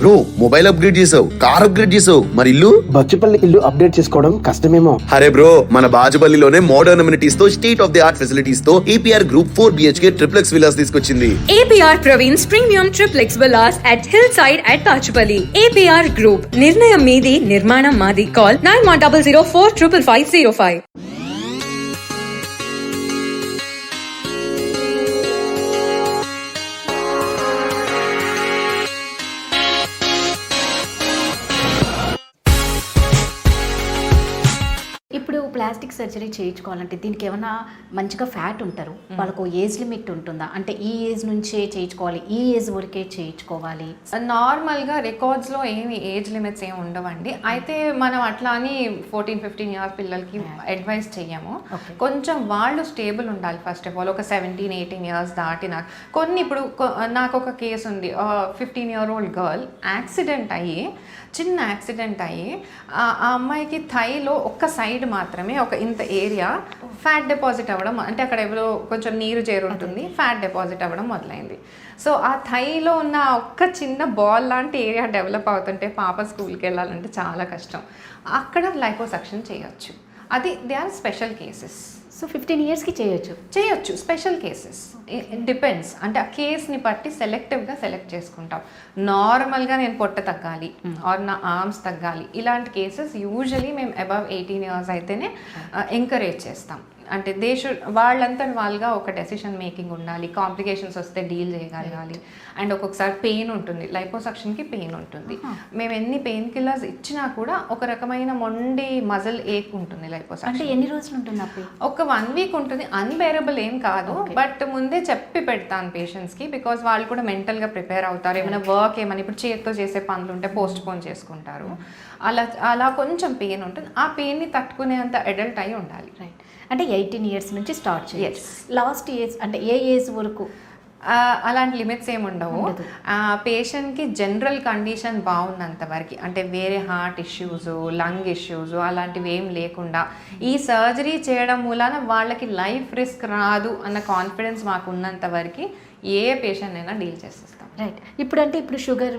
Bro mobile upgrade చేసావు, car upgrade చేసావు, మరి ఇల్లు? బచ్చుపల్లి ఇల్లు అప్డేట్ చేసుకోవడం కష్టమేమో. అరే బ్రో, మన బాజుపల్లిలోనే మోడర్న్ అమ్యూనిటీస్ తో, state of the art facilities తో APR Group 4 BHK triplex villas తీసుకొచ్చింది. APR Praveen's Premium Triplex Villas at Hillside at Pachupalli. APR Group. నిర్ణయం మీది, నిర్మాణం మాది. Call 9100455505. ఇప్పుడు ప్లాస్టిక్ సర్జరీ చేయించుకోవాలంటే దీనికి ఏమైనా మంచిగా ఫ్యాట్ ఉంటారు, వాళ్ళకు ఏజ్ లిమిట్ ఉంటుందా? అంటే ఈ ఏజ్ నుంచే చేయించుకోవాలి, ఈ ఏజ్ వరకే చేయించుకోవాలి? నార్మల్గా రికార్డ్స్లో ఏమి ఏజ్ లిమిట్స్ ఏమి ఉండవండి. అయితే మనం అట్లా అని 14-15 ఇయర్స్ పిల్లలకి అడ్వైస్ చెయ్యము. కొంచెం వాళ్ళు స్టేబుల్ ఉండాలి. ఫస్ట్ ఆఫ్ ఆల్ ఒక 17-18 ఇయర్స్ దాటిన కొన్ని, ఇప్పుడు నాకు ఒక కేసు ఉంది, 15-year-old గర్ల్ యాక్సిడెంట్ అయ్యి, చిన్న యాక్సిడెంట్ అయ్యి ఆ అమ్మాయికి థైలో ఒక్క సైడ్ మాత్రమే ఒక ఇంత ఏరియా ఫ్యాట్ డిపాజిట్ అవ్వడం, అంటే అక్కడ ఎవరో కొంచెం నీరు చేరుంటుంది, ఫ్యాట్ డిపాజిట్ అవ్వడం మొదలైంది. సో ఆ థైలో ఉన్న ఒక్క చిన్న బాల్ లాంటి ఏరియా డెవలప్ అవుతుంటే పాప స్కూల్కి వెళ్ళాలంటే చాలా కష్టం. అక్కడ లైపోసక్షన్ చేయొచ్చు. అది they are special cases. So 15 ఇయర్స్కి చేయొచ్చు, స్పెషల్ కేసెస్. డిపెండ్స్, అంటే ఆ కేస్ని బట్టి సెలెక్టివ్గా సెలెక్ట్ చేసుకుంటాం. నార్మల్గా నేను పొట్ట తగ్గాలి ఆర్ నా ఆర్మ్స్ తగ్గాలి, ఇలాంటి కేసెస్ యూజువలీ మేము అబవ్ 18 ఇయర్స్ అయితేనే ఎంకరేజ్ చేస్తాం. అంటే వాళ్ళంతా వాళ్ళుగా ఒక డెసిషన్ మేకింగ్ ఉండాలి, కాంప్లికేషన్స్ వస్తే డీల్ చేయగలగాలి. అండ్ ఒక్కొక్కసారి పెయిన్ ఉంటుంది, లైపోసక్షన్కి పెయిన్ ఉంటుంది. మేము ఎన్ని పెయిన్ కిల్లర్స్ ఇచ్చినా కూడా ఒక రకమైన మొండి మజిల్ ఏక్ ఉంటుంది లైపోసక్షన్. అంటే ఎన్ని రోజులు ఉంటుంది? ఒక 1 వీక్ ఉంటుంది. అన్బేరబుల్ ఏం కాదు, బట్ ముందే చెప్పి పెడతాను పేషెంట్స్కి, బికాజ్ వాళ్ళు కూడా మెంటల్గా ప్రిపేర్ అవుతారు. ఏమైనా వర్క్ ఏమైనా ఇప్పుడు చేతితో చేసే పనులు ఉంటే పోస్ట్ పోన్ చేసుకుంటారు. అలా కొంచెం పెయిన్ ఉంటుంది. ఆ పెయిన్ని తట్టుకునేంత అడల్ట్ అయి ఉండాలి. రైట్. అంటే 18 ఇయర్స్ నుంచి స్టార్ట్ చేయాలి. లాస్ట్ ఏజ్ అంటే ఏ ఏజ్ వరకు? అలాంటి లిమిట్స్ ఏమి ఉండవు. పేషెంట్కి జనరల్ కండిషన్ బాగున్నంత వరకు, అంటే వేరే హార్ట్ ఇష్యూస్, లంగ్ ఇష్యూస్ అలాంటివి ఏం లేకుండా ఈ సర్జరీ చేయడం మూలాన వాళ్ళకి లైఫ్ రిస్క్ రాదు అన్న కాన్ఫిడెన్స్ మాకు ఉన్నంత వరకు ఏ పేషెంట్ అయినా డీల్ చేసేస్తాం. రైట్. ఇప్పుడు షుగర్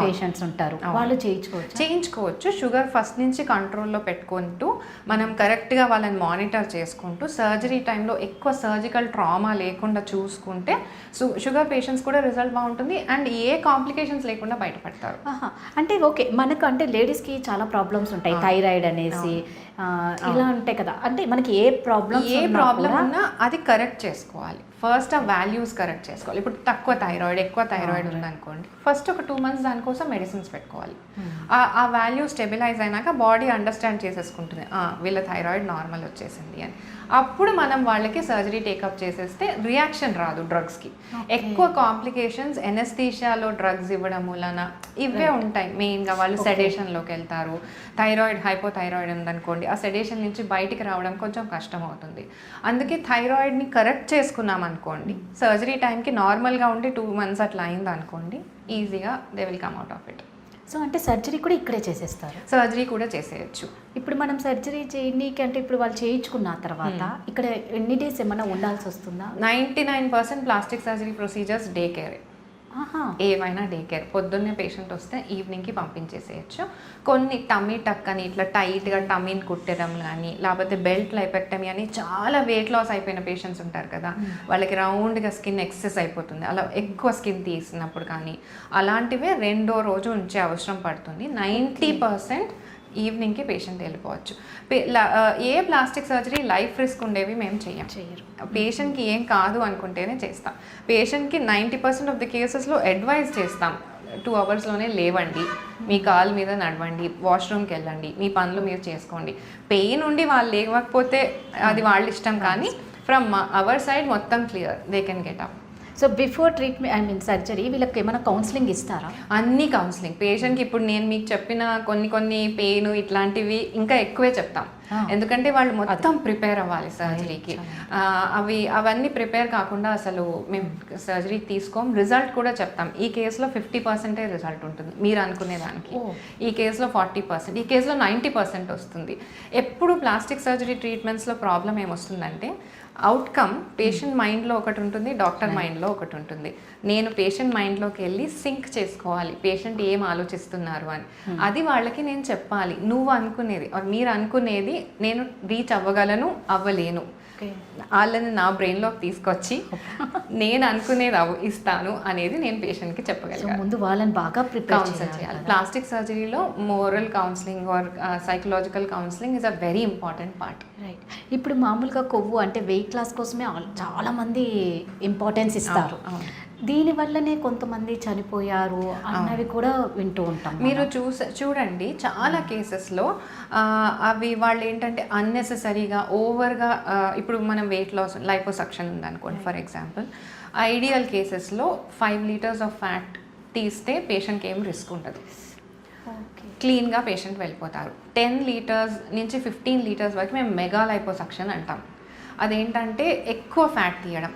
పేషెంట్స్ ఉంటారు, వాళ్ళు చేయించుకోవచ్చు. షుగర్ ఫస్ట్ నుంచి కంట్రోల్లో పెట్టుకుంటూ మనం కరెక్ట్గా వాళ్ళని మానిటర్ చేసుకుంటూ సర్జరీ టైంలో ఎక్కువ సర్జికల్ ట్రామా లేకుండా చూసుకుంటే షుగర్ పేషెంట్స్ కూడా రిజల్ట్ బాగుంటుంది అండ్ ఏ కాంప్లికేషన్స్ లేకుండా బయటపడతారు. అంటే ఓకే, మనకు అంటే లేడీస్కి చాలా ప్రాబ్లమ్స్ ఉంటాయి, థైరాయిడ్ అనేసి ఇలా ఉంటాయి కదా. అంటే మనకి ఏ ప్రాబ్లం ఉన్నా అది కరెక్ట్ చేసుకోవాలి. ఫస్ట్ ఆ వాల్యూస్ కరెక్ట్ చేసుకోవాలి. ఇప్పుడు తక్కువ థైరాయిడ్, ఎక్కువ థైరాయిడ్ ఉందనుకోండి, ఫస్ట్ ఒక 2 months దానికోసం మెడిసిన్స్ పెట్టుకోవాలి. ఆ వాల్యూ స్టెబిలైజ్ అయినాక బాడీ అండర్స్టాండ్ చేసేసుకుంటుంది వీళ్ళ థైరాయిడ్ నార్మల్ వచ్చేసింది అని. అప్పుడు మనం వాళ్ళకి సర్జరీ టేకప్ చేసేస్తే రియాక్షన్ రాదు డ్రగ్స్కి. ఎక్కువ కాంప్లికేషన్స్ ఎనస్థీషియాలో డ్రగ్స్ ఇవ్వడం వలన ఇవే ఉంటాయి మెయిన్గా. వాళ్ళు సెడేషన్లోకి వెళ్తారు. థైరాయిడ్, హైపోథైరాయిడ్ ఉందనుకోండి, ఆ సెడేషన్ నుంచి బయటికి రావడం కొంచెం కష్టం అవుతుంది. అందుకే థైరాయిడ్ని కరెక్ట్ చేసుకున్నాం అనుకోండి, సర్జరీ టైంకి నార్మల్గా ఉండి 2 months అట్లా అయింది అనుకోండి, ఈజీగా they will come out of it. So అంటే సర్జరీ కూడా ఇక్కడే చేసేస్తారు? సర్జరీ కూడా చేసేయచ్చు. ఇప్పుడు మనం సర్జరీ చేయనీకి అంటే ఇప్పుడు వాళ్ళు చేయించుకున్న తర్వాత ఇక్కడ ఎన్ని డేస్ ఏమైనా ఉండాల్సి వస్తుందా? 99% ప్లాస్టిక్ సర్జరీ ప్రొసీజర్స్ డే కేరే. ఏవైనా డే కేర్. పొద్దున్నే పేషెంట్ వస్తే ఈవినింగ్కి పంపించేసేయచ్చు. కొన్ని టమ్మీ టక్ అని ఇట్లా టైట్గా టమ్మీని కుట్టడం కానీ, లేకపోతే బెల్ట్ లైపెక్టమీ అని చాలా వెయిట్ లాస్ అయిపోయిన పేషెంట్స్ ఉంటారు కదా, వాళ్ళకి రౌండ్గా స్కిన్ ఎక్సెస్ అయిపోతుంది, అలా ఎక్కువ స్కిన్ తీసినప్పుడు కానీ అలాంటివే 2వ రోజు ఉంచే అవసరం పడుతుంది. 90% ఈవినింగ్కి పేషెంట్ వెళ్ళిపోవచ్చు. ఏ ప్లాస్టిక్ సర్జరీ లైఫ్ రిస్క్ ఉండేవి మేము చేయరు. పేషెంట్కి ఏం కాదు అనుకుంటేనే చేస్తాం. పేషెంట్కి 90% ఆఫ్ ది కేసెస్లో అడ్వైజ్ చేస్తాం, 2 hours లేవండి, మీ కాలు మీద నడవండి, వాష్రూమ్కి వెళ్ళండి, మీ పనులు మీరు చేసుకోండి. పెయిన్ ఉండి వాళ్ళు లేకపోతే అది వాళ్ళ ఇష్టం, కానీ ఫ్రమ్ అవర్ సైడ్ మొత్తం clear, they can get up. So before treatment surgery వీళ్ళకి ఏమైనా కౌన్సిలింగ్ ఇస్తారా? అన్ని కౌన్సిలింగ్ పేషెంట్కి. ఇప్పుడు నేను మీకు చెప్పిన కొన్ని పెయిన్ ఇట్లాంటివి ఇంకా ఎక్కువే చెప్తాం. ఎందుకంటే వాళ్ళు మొత్తం ప్రిపేర్ అవ్వాలి సర్జరీకి. అవన్నీ ప్రిపేర్ కాకుండా అసలు మేము సర్జరీకి తీసుకోం. రిజల్ట్ కూడా చెప్తాం. ఈ కేసులో 50% రిజల్ట్ ఉంటుంది మీరు అనుకునే దానికి, ఈ కేసులో 40%, ఈ కేసులో 90% వస్తుంది. ఎప్పుడు ప్లాస్టిక్ సర్జరీ ట్రీట్మెంట్స్లో ప్రాబ్లం ఏమొస్తుందంటే అవుట్కమ్ పేషెంట్ మైండ్లో ఒకటి ఉంటుంది, డాక్టర్ మైండ్లో ఒకటి ఉంటుంది. నేను పేషెంట్ మైండ్లోకి వెళ్ళి సింక్ చేసుకోవాలి పేషెంట్ ఏం ఆలోచిస్తున్నారు అని. అది వాళ్ళకి నేను చెప్పాలి. నువ్వు అనుకునేది మీరు అనుకునేది నేను రీచ్ అవ్వగలను అవ్వలేను, వాళ్ళని నా బ్రెయిన్లోకి తీసుకొచ్చి నేను అనుకునేది ఇస్తాను అనేది నేను పేషెంట్కి చెప్పగలను. ముందు వాళ్ళని బాగా కౌన్సిల్ చేయాలి. ప్లాస్టిక్ సర్జరీలో moral counselling or psychological counselling is a very important part. Right. ఇప్పుడు మామూలుగా కొవ్వు అంటే వెయిట్ లాస్ కోసమే చాలా మంది ఇంపార్టెన్స్ ఇస్తారు. దీనివల్లనే కొంతమంది చనిపోయారు అన్నవి కూడా వింటూ ఉంటాం. మీరు చూడండి చాలా కేసెస్లో అవి వాళ్ళు ఏంటంటే అన్నెసెసరీగా ఓవర్గా, ఇప్పుడు మనం వెయిట్ లాస్ లైపోసక్షన్ ఉందనుకోండి ఫర్ ఎగ్జాంపుల్, ఐడియల్ కేసెస్లో 5 liters ఆఫ్ ఫ్యాట్ తీస్తే పేషెంట్కి ఏం రిస్క్ ఉండదు, క్లీన్గా పేషెంట్ వెళ్ళిపోతారు. 10 liters నుంచి 15 liters వరకు మేము మెగా లైపోసక్షన్ అంటాం. అదేంటంటే ఎక్కువ ఫ్యాట్ తీయడం.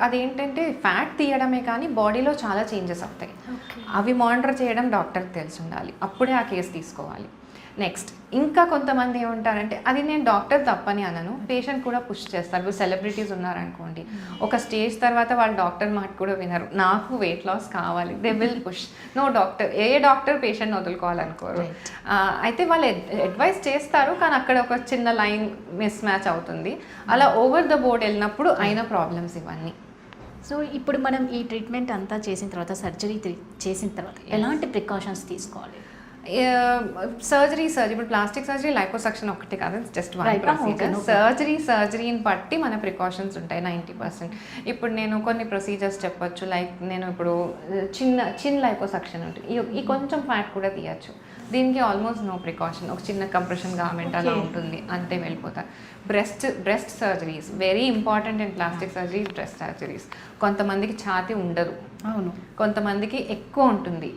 అదేంటంటే ఫ్యాట్ తీయడమే కానీ బాడీలో చాలా చేంజెస్ అవుతాయి. అవి మానిటర్ చేయడం డాక్టర్కి తెలిసి ఉండాలి, అప్పుడే ఆ కేసు తీసుకోవాలి. నెక్స్ట్ ఇంకా కొంతమంది ఏమంటారంటే, అది నేను డాక్టర్ తప్పని అనను, పేషెంట్ కూడా పుష్ చేస్తారు. ఇప్పుడు సెలబ్రిటీస్ ఉన్నారనుకోండి, ఒక స్టేజ్ తర్వాత వాళ్ళు డాక్టర్ మాట కూడా వినరు, నాకు వెయిట్ లాస్ కావాలి, they will push. No doctor, ఏ డాక్టర్ పేషెంట్ వదులుకోవాలనుకోరు. అయితే వాళ్ళు అడ్వైస్ చేస్తారు, కానీ అక్కడ ఒక చిన్న లైన్ మిస్ మ్యాచ్ అవుతుంది. అలా ఓవర్ ద బోర్డ్ వెళ్ళినప్పుడు అయిన ప్రాబ్లమ్స్ ఇవన్నీ. సో ఇప్పుడు మనం ఈ ట్రీట్మెంట్ అంతా చేసిన తర్వాత, సర్జరీ చేసిన తర్వాత ఎలాంటి ప్రికాషన్స్ తీసుకోవాలి? సర్జరీ ఇప్పుడు ప్లాస్టిక్ సర్జరీ లైపోసక్షన్ ఒకటి కాదు, జస్ట్ వన్ ప్రొసీజర్. సర్జరీని బట్టి మన ప్రికాషన్స్ ఉంటాయి 90%. ఇప్పుడు నేను కొన్ని ప్రొసీజర్స్ చెప్పొచ్చు, లైక్ నేను ఇప్పుడు చిన్న లైపోసక్షన్ ఉంటుంది, ఈ కొంచెం ఫ్యాట్ కూడా తీయచ్చు. దీనికి ఆల్మోస్ట్ నో ప్రికాషన్, ఒక చిన్న కంప్రెషన్ గార్మెంట్ అలా ఉంటుంది, అంతే వెళ్ళిపోతారు. Breast surgeries very important in plastic surgery. Breast surgeries కొంతమందికి ఛాతీ ఉండదు, అవును, కొంతమందికి ఎక్కువ ఉంటుంది.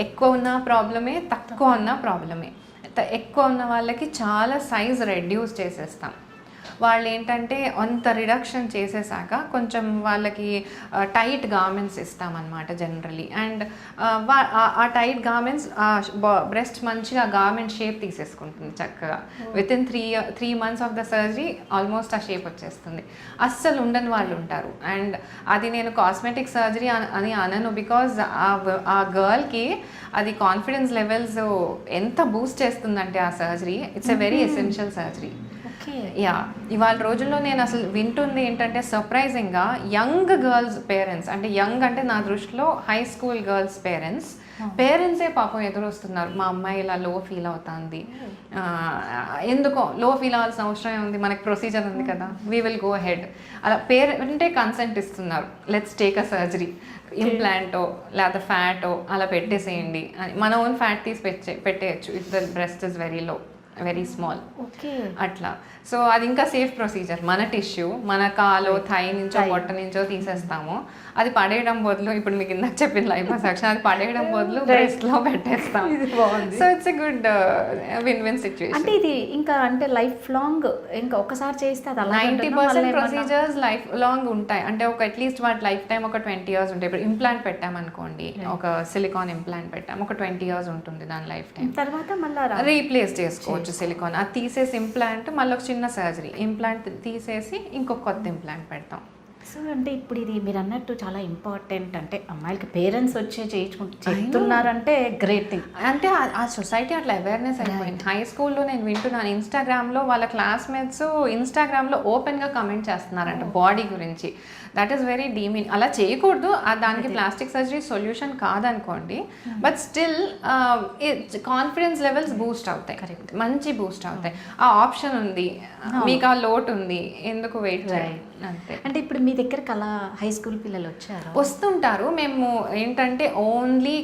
ఎక్కువ ఉన్న ప్రాబ్లమే, తక్కువ ఉన్న ప్రాబ్లమే. ఎక్కువ ఉన్న వాళ్ళకి చాలా సైజ్ రెడ్యూస్ చేసేస్తాం. వాళ్ళు ఏంటంటే అంత రిడక్షన్ చేసేసాక కొంచెం వాళ్ళకి టైట్ గార్మెంట్స్ ఇస్తామన్నమాట జనరలీ. అండ్ ఆ టైట్ గార్మెంట్స్ బ్రెస్ట్ మంచిగా గార్మెంట్ షేప్ తీసేసుకుంటుంది చక్కగా. Within 3 months of the surgery almost ఆ షేప్ వచ్చేస్తుంది. అస్సలు ఉండని వాళ్ళు ఉంటారు. అండ్ అది నేను కాస్మెటిక్ సర్జరీ అని అనను, బికాజ్ ఆ గర్ల్కి అది కాన్ఫిడెన్స్ లెవెల్స్ ఎంత బూస్ట్ చేస్తుందంటే ఆ surgery, it's a very essential surgery. Yeah, ఇవాళ రోజుల్లో నేను అసలు వింటుంది ఏంటంటే సర్ప్రైజింగ్గా యంగ్ గర్ల్స్ పేరెంట్స్, అంటే యంగ్ అంటే నా దృష్టిలో హై స్కూల్ గర్ల్స్ పేరెంట్సే పాపం ఎదురొస్తున్నారు, మా అమ్మాయి ఇలా లో ఫీల్ అవుతుంది. ఎందుకో లో ఫీల్ అవ్వాల్సిన అవసరం ఉంది, మనకి ప్రొసీజర్ ఉంది కదా, వీ విల్ గో హెడ్. అలా పేరెంటే కన్సెంట్ ఇస్తున్నారు, లెట్స్ టేక్ అ సర్జరీ, ఇంప్లాంటో లేదా ఫ్యాటో అలా పెట్టేసేయండి అని. మన ఓన్ ఫ్యాట్ తీసి పెట్టేయచ్చు if the breast is very small. అట్లా. సో అది ఇంకా సేఫ్ ప్రొసీజర్. మన టిష్యూ మన కాలో థై నుంచో పొట్ట నుంచో తీసేస్తాము, అది పడేయడం బదులు, ఇప్పుడు మీకు ఇందాక చెప్పిన లైపోసక్షన్, అది పడేయడం బదులు బ్రెస్ట్ లో పెట్టేస్తాం. So it's a good win situation. అంటే ఇది ఇంకా అంటే లైఫ్ లాంగ్, ఇంకా ఒకసారి చేస్తే అది 90% ప్రొసీజర్స్ లైఫ్ లాంగ్ ఉంటాయి. అంటే ఒక అట్లీస్ట్ వాటి లైఫ్ టైం ఒక 20 years ఉంటాయి. ఇప్పుడు ఇంప్లాంట్ పెట్టామనుకోండి, ఒక సిలికాన్ ఇంప్లాంట్ పెట్టాం, ఒక 20 years ఉంటుంది దాని లైఫ్ టైం. తర్వాత మళ్ళీ రీప్లేస్ చేసుకోవచ్చు సిలికాన్. అది తీసేసి ఇంప్లాంట్, మళ్ళీ ఒక చిన్న సర్జరీ, ఇంప్లాంట్ తీసేసి ఇంకొక కొత్త ఇంప్లాంట్ పెడతాం. సో అంటే ఇప్పుడు ఇది మీరు అన్నట్టు చాలా ఇంపార్టెంట్. అంటే అమ్మాయిలకి పేరెంట్స్ వచ్చే చేస్తున్నారంటే గ్రేట్ థింగ్. అంటే ఆ సొసైటీ అట్లా అవేర్నెస్ అయిపోయింది. హై స్కూల్లో నేను వింటున్నాను, ఇన్స్టాగ్రామ్లో వాళ్ళ క్లాస్మేట్స్ ఇన్స్టాగ్రామ్లో ఓపెన్గా కమెంట్ చేస్తున్నారంట బాడీ గురించి. That is very demean. అలా చేయకూడదు, దానికి ప్లాస్టిక్ సర్జరీ సొల్యూషన్ కాదనుకోండి, but still confidence levels boost అవుతాయి, మంచి బూస్ట్ అవుతాయి. ఆ ఆప్షన్ ఉంది, మీకు ఆ లోటు ఉంది, ఎందుకు వెయిట్ చేయాలి అంతే. అంటే ఇప్పుడు మీ దగ్గరకు అలా హై స్కూల్ పిల్లలు వస్తుంటారు. మేము ఏంటంటే ఓన్లీ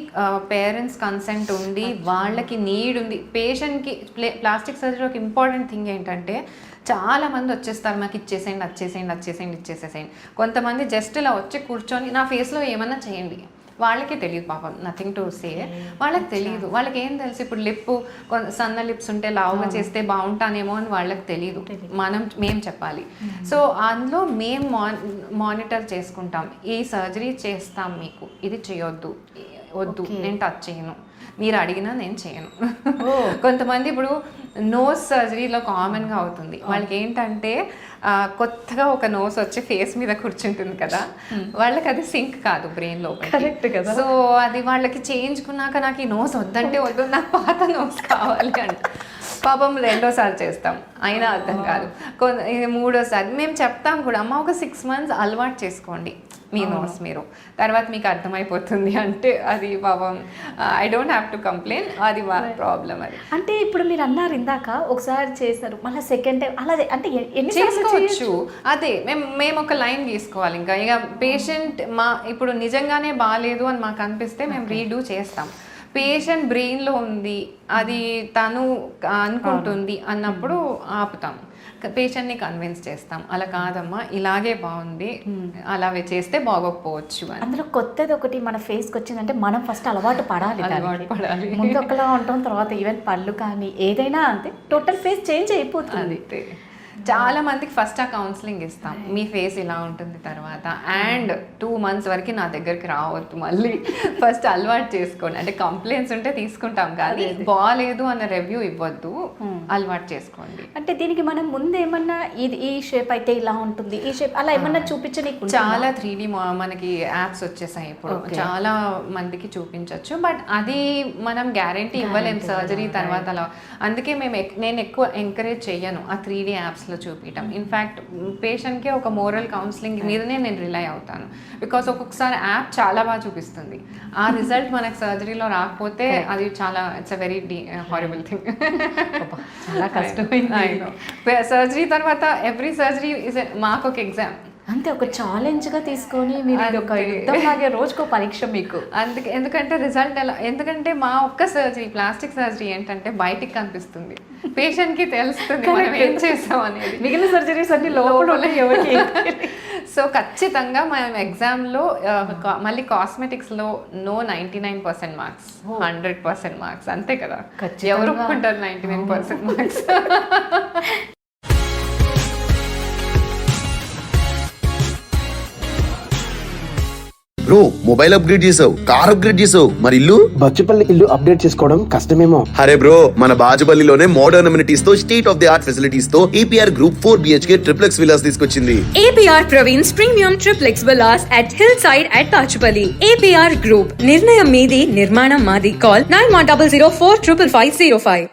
పేరెంట్స్ కన్సెంట్ ఉండి, వాళ్ళకి నీడ్ ఉంది. పేషెంట్కి ప్లాస్టిక్ సర్జరీ ఒక ఇంపార్టెంట్ థింగ్ ఏంటంటే, చాలా మంది వచ్చేస్తారు, మాకు ఇచ్చేసేయండి. కొంతమంది జస్ట్ ఇలా వచ్చి కూర్చొని నా ఫేస్లో ఏమన్నా చేయండి, వాళ్ళకి తెలియదు పాపం, నథింగ్ టు సే. వాళ్ళకి తెలియదు, వాళ్ళకి ఏం తెలుసు ఇప్పుడు లిప్ సన్న లిప్స్ ఉంటే లావుగా చేస్తే బాగుంటానేమో అని వాళ్ళకి తెలియదు, మేము చెప్పాలి. సో అందులో మేము మానిటర్ చేసుకుంటాం, ఈ సర్జరీ చేస్తాం, మీకు ఇది చేయొద్దు, వద్దు, నేను టచ్ చేయను, మీరు అడిగినా నేను చేయను. కొంతమంది ఇప్పుడు నోస్ సర్జరీలో కామన్గా అవుతుంది, వాళ్ళకి ఏంటంటే కొత్తగా ఒక నోస్ వచ్చి ఫేస్ మీద కూర్చుంటుంది కదా, వాళ్ళకి అది సింక్ కాదు బ్రెయిన్ లో. కరెక్ట్ కదా. సో అది వాళ్ళకి చేయించుకున్నాక నాకు ఈ నోస్ వద్దంటే వద్దు, నాకు పాత నోస్ కావాలి అంటే పాపం రెండోసారి చేస్తాం, అయినా అర్థం కాదు. మూడోసారి మేము చెప్తాం కూడా, అమ్మ ఒక 6 months అలవాటు చేసుకోండి మీ నోస్ మీరు, తర్వాత మీకు అర్థమైపోతుంది అంటే అది పాపం I don't have to complain, అది మా ప్రాబ్లం. అది అంటే ఇప్పుడు మీరు అన్నారు ఇందాక ఒకసారి చేస్తారు మళ్ళీ సెకండ్ టైం అలా అంటే ఎన్ని చేసుకోవచ్చు. అదే మేము ఒక లైన్ గీసుకోవాలి, ఇంకా ఇక పేషెంట్ ఇప్పుడు నిజంగానే బాగాలేదు అని మాకు అనిపిస్తే మేము రీడూ చేస్తాం. పేషెంట్ బ్రెయిన్లో ఉంది, అది తను అనుకుంటుంది అన్నప్పుడు ఆపుతాం, పేషెంట్ని కన్విన్స్ చేస్తాం, అలా కాదమ్మా ఇలాగే బాగుంది, అలా చేస్తే బాగోకపోవచ్చు అని. అందులో కొత్తది ఒకటి మన ఫేస్కి వచ్చిందంటే మనం ఫస్ట్ అలవాటు పడాలి. పడాలి. ముందు ఒకలా ఉంటాం, తర్వాత ఈవెన్ పళ్ళు కానీ ఏదైనా అంతే, టోటల్ ఫేస్ చేంజ్ అయిపోతుంది. అంతే. చాలా మందికి ఫస్ట్ ఆ కౌన్సిలింగ్ ఇస్తాం, మీ ఫేస్ ఇలా ఉంటుంది తర్వాత, అండ్ 2 months వరకు నా దగ్గరికి రావద్దు, మళ్ళీ ఫస్ట్ అలవాటు చేసుకోండి. అంటే కంప్లైంట్స్ ఉంటే తీసుకుంటాం కానీ బాగాలేదు అన్న రివ్యూ ఇవ్వద్దు, అలవాటు చేసుకోండి. అంటే దీనికి మనం ముందు ఏమన్నా ఇది ఈ షేప్ అయితే ఇలా ఉంటుంది, ఈ షేప్ అలా ఏమన్నా చూపించడానికి చాలా 3D మనకి యాప్స్ వచ్చేసాయి ఇప్పుడు, చాలా మందికి చూపించవచ్చు. బట్ అది మనం గ్యారంటీ ఇవ్వలేము సర్జరీ తర్వాత అలా. అందుకే నేను ఎక్కువ ఎంకరేజ్ చెయ్యను ఆ 3D యాప్స్ లో చూపించడం. ఇన్ఫ్యాక్ట్ పేషెంట్కి ఒక మోరల్ కౌన్సిలింగ్ మీదనే నేను రిలై అవుతాను, బికాస్ ఒక్కొక్కసారి యాప్ చాలా బాగా చూపిస్తుంది, ఆ రిజల్ట్ మనకు సర్జరీలో రాకపోతే అది చాలా it's a very horrible thing. చాలా కష్టమైంది. సర్జరీ తర్వాత ఎవ్రీ సర్జరీ ఇస్ మాకు ఒక ఎగ్జామ్, అంతే ఒక ఛాలెంజ్ గా తీసుకొని మీరు ఇది ఒక యుద్ధం లాగే రోజుకో పరీక్ష మీకు. అందుకే ఎందుకంటే రిజల్ట్ ఎలా, ఎందుకంటే మా ఒక్క సర్జరీ ప్లాస్టిక్ సర్జరీ ఏంటంటే బయటికి కనిపిస్తుంది, పేషెంట్ కి తెలుస్తుంది మనం ఏం చేసాం అనేది. మిగిలిన సర్జరీస్ అన్ని లోపల ఎవరికి. సో ఖచ్చితంగా మనం ఎగ్జామ్లో మళ్ళీ కాస్మెటిక్స్లో నో 99% మార్క్స్, 100% మార్క్స్, అంతే కదా, ఎవరు ఒప్పుకుంటారు 99% మార్క్స్. బ్రో మొబైల్ అప్గ్రేడ్ చేసావు, కార్ అప్గ్రేడ్ చేసావు, మరి ఇల్లు? బచ్చుపల్లి ఇల్లు అప్డేట్ చేసుకోవడం కష్టమేమో. అరే బ్రో, మన బాజుపల్లిలోనే మోడర్న్ అమ్యూనిటీస్ తో state of the art facilities తో APR Group 4 BHK triplex villas తీసుకొచ్చింది. APR Praveen's Premium Triplex Villas at Hillside at Pachupalli. APR Group, నిర్ణయం మీది, నిర్మాణం మాది. Call 9100 45505.